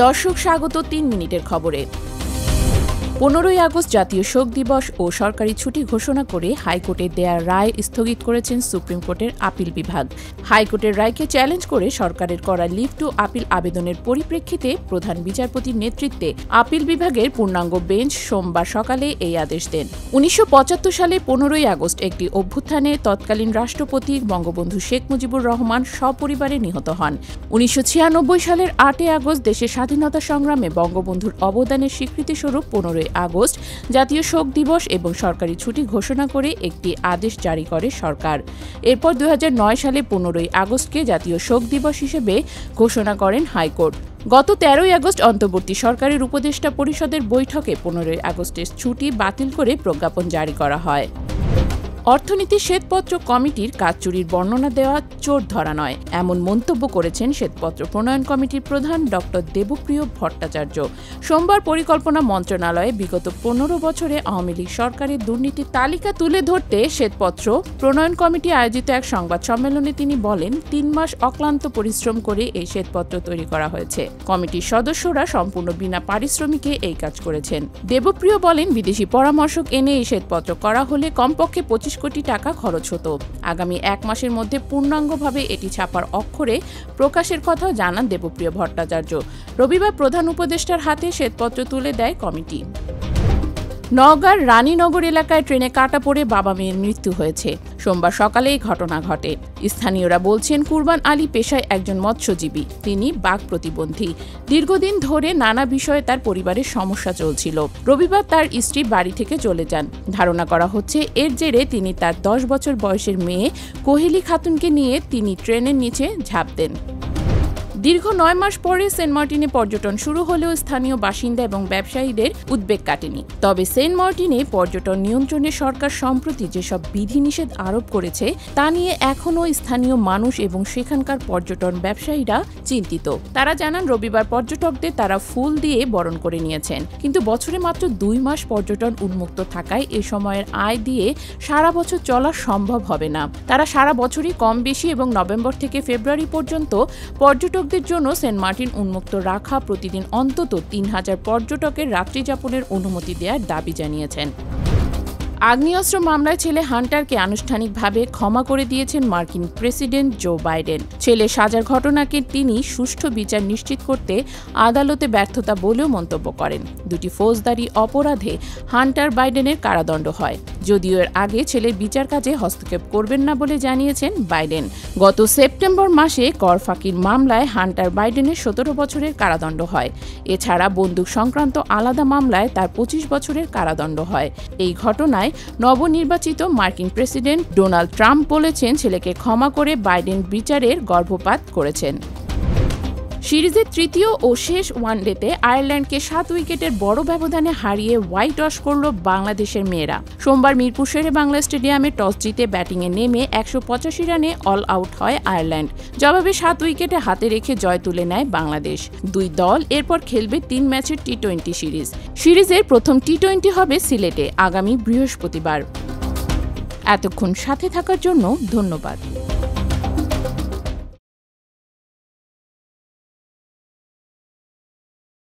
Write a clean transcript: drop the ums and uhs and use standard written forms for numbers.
দর্শক স্বাগত ৩ মিনিটের খবরে। ১৫ই আগস্ট জাতীয় শোক দিবস ও সরকারি ছুটি ঘোষণা করে হাইকোর্টের দেয়া রায় স্থগিত করেছেন সুপ্রিম কোর্টের আপিল বিভাগ। হাইকোর্টের রায়কে চ্যালেঞ্জ করে সরকারের করা লিভ টু আপিল আবেদনের পরিপ্রেক্ষিতে প্রধান বিচারপতির নেতৃত্বে আপিল বিভাগের পূর্ণাঙ্গ বেঞ্চ সোমবার সকালে এই আদেশ দেন। ১৯৭৫ সালে ১৫ই আগস্ট একটি অভ্যুত্থানে তৎকালীন রাষ্ট্রপতি বঙ্গবন্ধু শেখ মুজিবুর রহমান সপরিবারে নিহত হন। ১৯৯৬ সালের ৮ই আগস্ট দেশের স্বাধীনতা সংগ্রামে বঙ্গবন্ধুর অবদানের স্বীকৃতিস্বরূপ ১৫ই আগস্ট জাতীয় শোক দিবস এবং সরকারি ছুটি ঘোষণা করে একটি আদেশ জারি করে সরকার। এরপর ২০০৯ সালে ১৫ই আগস্টকে জাতীয় শোক দিবস হিসেবে ঘোষণা করেন হাইকোর্ট। গত ১৩ই আগস্ট অন্তর্বর্তী সরকারের উপদেষ্টা পরিষদের বৈঠকে ১৫ই আগস্টের ছুটি বাতিল করে প্রজ্ঞাপন জারি করা হয়। অর্থনীতি শ্বেতপত্র কমিটির কাজ চুরির বর্ণনা দেওয়া চোর ধরা নয়, এমন মন্তব্য করেছেন শ্বেতপত্র প্রণয়ন কমিটির প্রধান ড দেবপ্রিয় ভট্টাচার্য। সোমবার পরিকল্পনা মন্ত্রণালয়ে বিগত ১৫ বছরে আওয়ামী লীগ সরকারের দুর্নীতির তালিকা তুলে ধরতে শ্বেতপত্র প্রণয়ন কমিটি আয়োজিত এক সংবাদ সম্মেলনে তিনি বলেন, ৩ মাস অক্লান্ত পরিশ্রম করে এই শ্বেতপত্র তৈরি করা হয়েছে। কমিটির সদস্যরা সম্পূর্ণ বিনা পারিশ্রমিকে এই কাজ করেছেন। দেবপ্রিয় বলেন, বিদেশি পরামর্শক এনে এই শ্বেতপত্র করা হলে কমপক্ষে ২৫ কোটি টাকা খরচ হতো। আগামী ১ মাসের মধ্যে পূর্ণাঙ্গভাবে এটি ছাপার অক্ষরে প্রকাশের কথা জানান দেবপ্রিয় ভট্টাচার্য। রবিবার প্রধান উপদেষ্টার হাতে শ্বেতপত্র তুলে দেয় কমিটি। নওগাঁর রানীনগর এলাকায় ট্রেনে কাটা পড়ে বাবা মেয়ের মৃত্যু হয়েছে। সোমবার সকালে এই ঘটনা ঘটে। স্থানীয়রা বলছেন, কুরবান আলী পেশায় একজন মৎস্যজীবী। তিনি বাঘ প্রতিবন্ধী। দীর্ঘদিন ধরে নানা বিষয়ে তার পরিবারের সমস্যা চলছিল। রবিবার তার স্ত্রী বাড়ি থেকে চলে যান। ধারণা করা হচ্ছে এর জেরে তিনি তার ১০ বছর বয়সের মেয়ে কোহেলি খাতুনকে নিয়ে তিনি ট্রেনের নিচে ঝাঁপ দেন। দীর্ঘ ৯ মাস পরে সেন্ট মার্টিনে পর্যটন শুরু হলেও স্থানীয় বাসিন্দা এবং ব্যবসায়ীদের উদ্বেগ কাটেনি। তবে সেন্ট মার্টিনে পর্যটন নিয়ন্ত্রণে সরকার সম্প্রতি যেসব বিধিনিষেধ আরোপ করেছে তা নিয়ে এখনও স্থানীয় মানুষ এবং সেখানকার পর্যটন ব্যবসায়ীরা চিন্তিত। তারা জানান, রবিবার পর্যটকদের তারা ফুল দিয়ে বরণ করে নিয়েছেন, কিন্তু বছরে মাত্র ২ মাস পর্যটন উন্মুক্ত থাকায় এ সময়ের আয় দিয়ে সারা বছর চলা সম্ভব হবে না। তারা সারা বছরই কম বেশি এবং নভেম্বর থেকে ফেব্রুয়ারি পর্যন্ত পর্যটকদের জন্য সেন্ট মার্টিন উন্মুক্ত রাখা প্রতিদিন অন্তত ৩,০০০ পর্যটকের রাত্রিযাপনের অনুমতি দেওয়ার দাবি জানিয়েছেন। আগ্নেয়াস্ত্র মামলায় ছেলে হান্টারকে আনুষ্ঠানিকভাবে ক্ষমা করে দিয়েছেন মার্কিন প্রেসিডেন্ট জো বাইডেন। ছেলে সাজার ঘটনাকে তিনি সুষ্ঠু বিচার নিশ্চিত করতে আদালতে ব্যর্থতা বলেও মন্তব্য করেন। দুটি ফৌজদারি অপরাধে হান্টার বাইডেনের কারাদণ্ড হয়। যদিও এর আগে ছেলের বিচার কাজে হস্তক্ষেপ করবেন না বলে জানিয়েছেন বাইডেন। গত সেপ্টেম্বর মাসে কর ফাঁকির মামলায় হান্টার বাইডেনের ১৭ বছরের কারাদণ্ড হয়। এছাড়া বন্দুক সংক্রান্ত আলাদা মামলায় তার ২৫ বছরের কারাদণ্ড হয়। এই ঘটনায় নবনির্বাচিত মার্কিন প্রেসিডেন্ট ডোনাল্ড ট্রাম্প বলেছেন, ছেলেকে ক্ষমা করে বাইডেন বিচারের গর্ভপাত করেছেন। সিরিজের তৃতীয় ও শেষ ওয়ানডেতে আয়ারল্যান্ডকে ৭ উইকেটের বড় ব্যবধানে হারিয়ে হোয়াইট ওয়াশ করল বাংলাদেশের মেয়েরা। সোমবার মিরপুর শেরে বাংলা স্টেডিয়ামে টস জিতে ব্যাটিংয়ে নেমে ১৮৫ রানে অল আউট হয় আয়ারল্যান্ড। জবাবে ৭ উইকেটে হাতে রেখে জয় তুলে নেয় বাংলাদেশ। দুই দল এরপর খেলবে ৩ ম্যাচের টি-২০ সিরিজ। সিরিজের প্রথম টি-২০ হবে সিলেটে আগামী বৃহস্পতিবার। এতক্ষণ সাথে থাকার জন্য ধন্যবাদ।